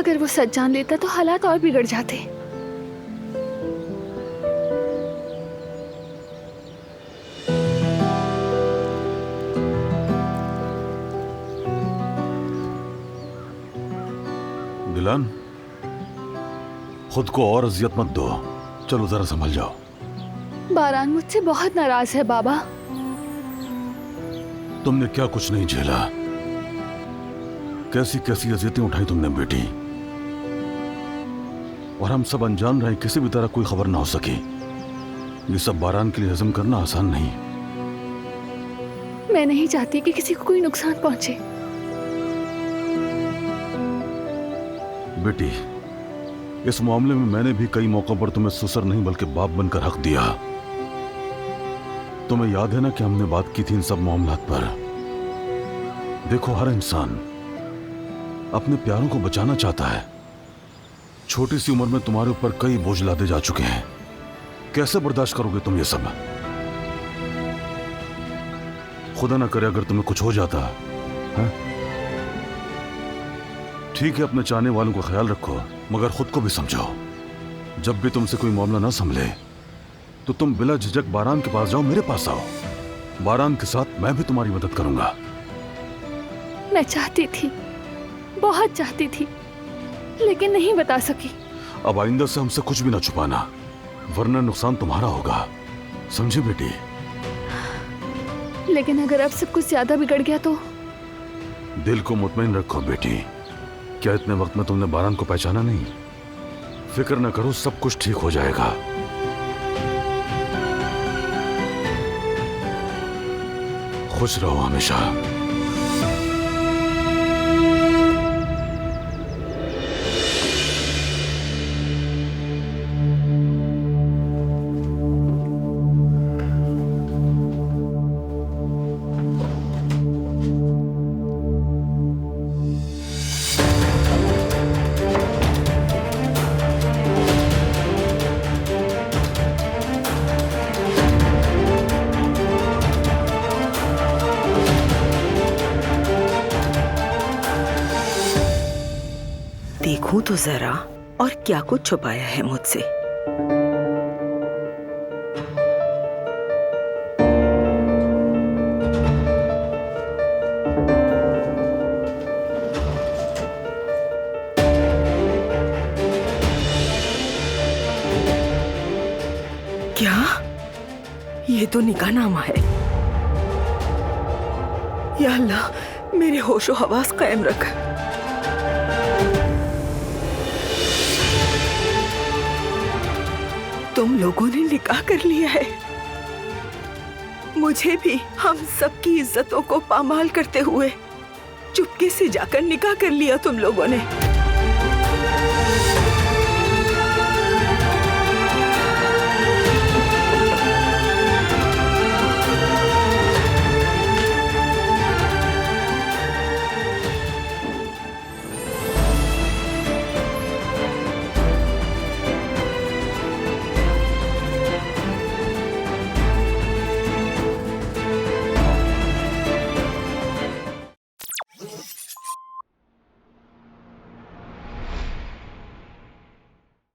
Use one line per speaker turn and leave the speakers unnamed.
अगर वो सच जान लेता तो हालात और बिगड़ जाते।
दिलान, खुद को और अजियत मत दो। चलो जरा संभल जाओ।
बारान मुझसे बहुत नाराज है बाबा।
तुमने क्या कुछ नहीं झेला, कैसी कैसी अजियतें उठाई तुमने बेटी। और हम सब अनजान रहे, किसी भी तरह कोई खबर ना हो सकी। ये सब बारान के लिए हजम करना आसान नहीं।
मैं नहीं चाहती कि किसी को कोई नुकसान पहुंचे।
बेटी, इस मामले में मैंने भी कई मौकों पर तुम्हें ससुर नहीं बल्कि बाप बनकर हक दिया। तुम्हें याद है ना कि हमने बात की थी इन सब मामलात पर। देखो, हर इंसान अपने प्यारों को बचाना चाहता है। छोटी सी उम्र में तुम्हारे ऊपर कई बोझ लादे जा चुके हैं। कैसे बर्दाश्त करोगे तुम ये सब? खुदा ना करे अगर तुम्हें कुछ हो जाता है? ठीक है, अपने चाहने वालों का ख्याल रखो, मगर खुद को भी समझो। जब भी तुमसे कोई मामला ना संभले तो तुम बिला झिझक बारान के पास जाओ, मेरे पास आओ। बारान के साथ मैं भी तुम्हारी मदद करूंगा।
मैं चाहती थी, बहुत चाहती थी, लेकिन नहीं बता सकी।
अब आइंदा से हमसे कुछ भी ना छुपाना, वरना नुकसान तुम्हारा होगा, समझे बेटी?
लेकिन अगर अब सब कुछ ज्यादा बिगड़ गया तो?
दिल को मुतमईन रखो बेटी। क्या इतने वक्त में तुमने बारान को पहचाना नहीं? फिक्र न करो, सब कुछ ठीक हो जाएगा। खुश रहो हमेशा।
देखूं तो जरा, और क्या कुछ छुपाया है मुझसे। क्या? ये तो निकाहनामा है। या अल्लाह, मेरे होशो हवास कायम रख। तुम लोगों ने निकाह कर लिया है। मुझे भी हम सबकी इज्जतों को पामाल करते हुए चुपके से जाकर निकाह कर लिया तुम लोगों ने।